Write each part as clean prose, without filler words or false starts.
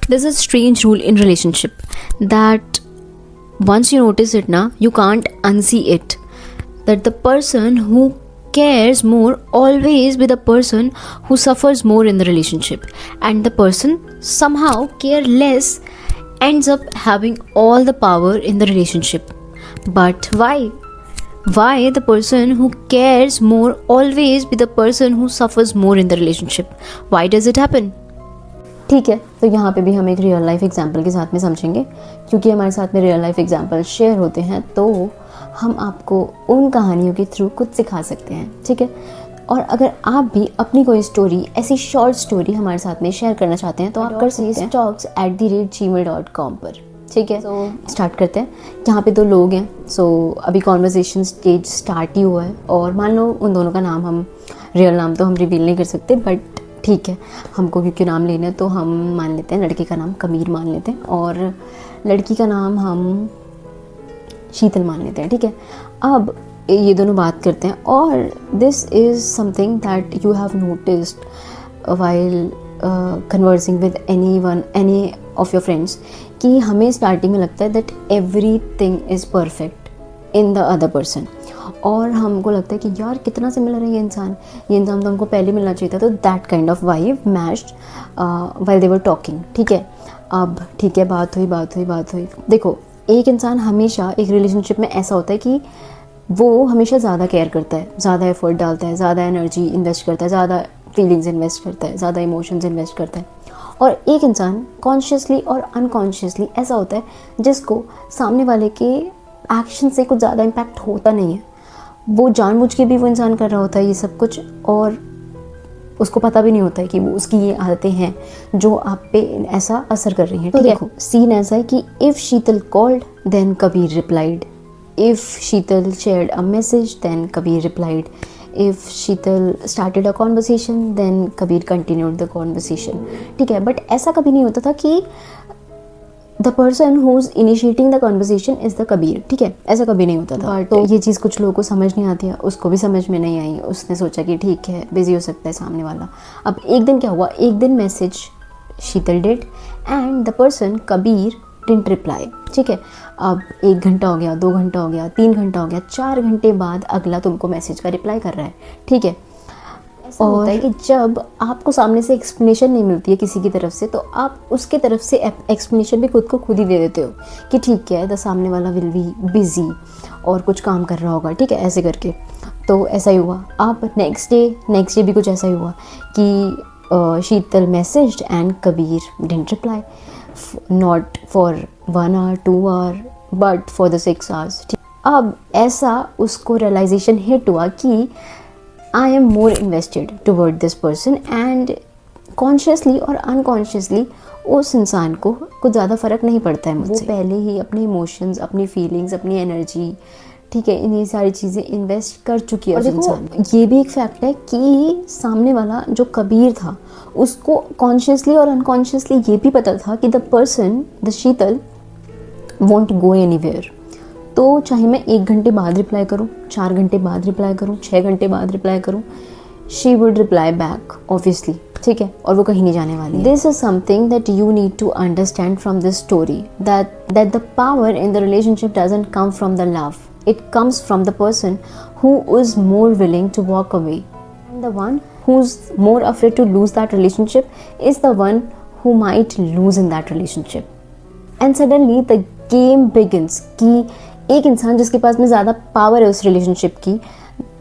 There's a strange rule in relationship that once you notice it now, you can't unsee it. That the person who cares more always be the person who suffers more in the relationship, and the person somehow care less ends up having all the power in the relationship. But why the person who cares more always be the person who suffers more in the relationship? Why does it happen? ठीक है, तो यहाँ पे भी हम एक real life example के साथ में समझेंगे, क्योंकि हमारे साथ में रियल लाइफ एग्जाम्पल शेयर होते हैं तो हम आपको उन कहानियों के थ्रू कुछ सिखा सकते हैं, ठीक है। और अगर आप भी अपनी कोई स्टोरी, ऐसी शॉर्ट स्टोरी हमारे साथ में शेयर करना चाहते हैं तो आप कर सकते हैं talks@gmail.com पर, ठीक है। तो स्टार्ट करते हैं। यहाँ पे 2 लोग हैं, अभी कॉन्वर्सेशन स्टेज स्टार्ट ही हुआ है, और मान लो उन दोनों का नाम, हम रियल नाम तो हम रिवील नहीं कर सकते, बट ठीक है, हमको क्योंकि नाम लेना है तो हम मान लेते हैं, लड़के का नाम कबीर मान लेते हैं और लड़की का नाम हम शीतल मान लेते हैं, ठीक है। अब ये दोनों बात करते हैं, और this is something that you have noticed while conversing with any of your friends, कि हमें स्टार्टिंग में लगता है that everything is perfect in the other person, और हमको लगता है कि यार कितना सिमिलर है ये इंसान तो हमको पहले मिलना चाहिए था। तो that kind of vibe matched while they were talking, ठीक है। अब ठीक है, बात हुई। देखो, एक इंसान हमेशा एक रिलेशनशिप में ऐसा होता है कि वो हमेशा ज़्यादा केयर करता है, ज़्यादा एफर्ट डालता है, ज़्यादा एनर्जी इन्वेस्ट करता है, ज़्यादा फीलिंग्स इन्वेस्ट करता है, ज़्यादा इमोशंस इन्वेस्ट करता है। और एक इंसान कॉन्शियसली और अनकॉन्शियसली ऐसा होता है जिसको सामने वाले के एक्शन से कुछ ज़्यादा इम्पैक्ट होता नहीं है। वो जानबूझ के भी वो इंसान कर रहा होता है ये सब कुछ, और उसको पता भी नहीं होता है कि वो उसकी ये आदतें हैं जो आप पे ऐसा असर कर रही हैं। तो देखो, सीन ऐसा है कि if Sheetal called then Kabir replied, if Sheetal shared a message then Kabir replied, if Sheetal started a conversation then Kabir continued the conversation, ठीक है। बट ऐसा कभी नहीं होता था कि the person who is initiating the conversation is the Kabir, ठीक है, ऐसा कभी नहीं होता था। तो ये चीज़ कुछ लोगों को समझ नहीं आती है, उसको भी समझ में नहीं आई, उसने सोचा कि ठीक है, बिजी हो सकता है सामने वाला। अब एक दिन क्या हुआ, एक दिन message Sheetal did and the person Kabir didn't reply, ठीक है। अब 1 घंटा हो गया, 2 घंटा हो गया, 3 घंटा हो गया, 4 घंटे बाद अगला तुमको मैसेज का रिप्लाई कर रहा है, ठीक है। ऐसा होता है कि जब आपको सामने से एक्सप्लेनेशन नहीं मिलती है किसी की तरफ से, तो आप उसके तरफ से एक्सप्लेनेशन भी खुद ही दे देते हो कि ठीक है, द सामने वाला विल बी बिजी और कुछ काम कर रहा होगा, ठीक है, ऐसे करके। तो ऐसा ही हुआ। अब नेक्स्ट डे भी कुछ ऐसा ही हुआ कि Sheetal messaged and Kabir didn't reply, not for 1 hour 2 hour but for the 6 hours। अब ऐसा उसको रियलाइजेशन हिट हुआ कि I am more invested toward this person, and consciously और unconsciously उस इंसान को कुछ ज़्यादा फ़र्क नहीं पड़ता है मुझसे। वो पहले ही अपने इमोशंस, अपनी फीलिंग्स, अपनी एनर्जी, ठीक है, इन ये सारी चीज़ें इन्वेस्ट कर चुकी है उस इंसान। ये भी एक फैक्ट है कि सामने वाला जो कबीर था उसको कॉन्शियसली और अनकॉन्शियसली ये भी पता था कि the person, the Sheetal want go anywhere. तो चाहे मैं 1 घंटे बाद रिप्लाई करूँ, 4 घंटे बाद रिप्लाई करूँ, 6 घंटे बाद रिप्लाई करूँ, she would reply back obviously, ठीक है, और वो कहीं नहीं जाने वाली। This is something that you need to understand from this story, that the power in the relationship doesn't come from the love, it comes from the person who is more willing to walk away, and the one who is more afraid to lose that relationship is the one who might lose in that relationship. And suddenly the game begins, कि एक इंसान जिसके पास में ज़्यादा power है उस relationship की,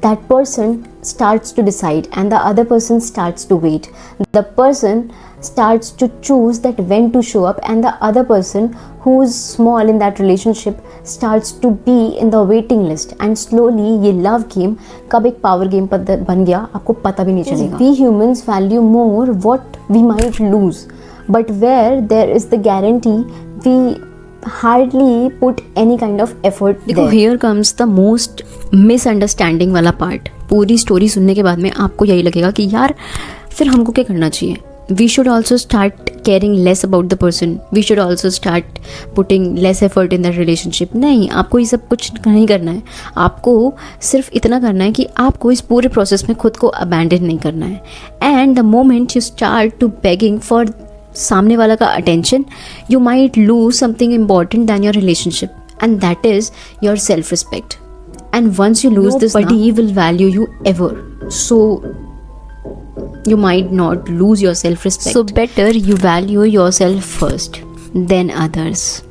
that person starts to decide and the other person starts to wait. The person starts to choose that when to show up, and the other person who is small in that relationship starts to be in the waiting list, and slowly ये love game कब एक power game बन गया आपको पता भी नहीं चलेगा। We humans value more what we might lose, but where there is the guarantee we hardly put any kind of effort there. देखो, here comes the most misunderstanding वाला पार्ट। पूरी स्टोरी सुनने के बाद में आपको यही लगेगा कि यार फिर हमको क्या करना चाहिए। We should also start caring less about the person. We should also start putting less effort in that relationship. नहीं, आपको ये सब कुछ नहीं करना है। आपको सिर्फ इतना करना है कि आपको इस पूरे प्रोसेस में खुद को abandon नहीं करना है। And the moment you start to begging for सामने वाला का attention, you might lose something important than your relationship, and that is your self-respect. And once you lose this, nobody will value you ever. So you might not lose your self-respect. So better you value yourself first, then others.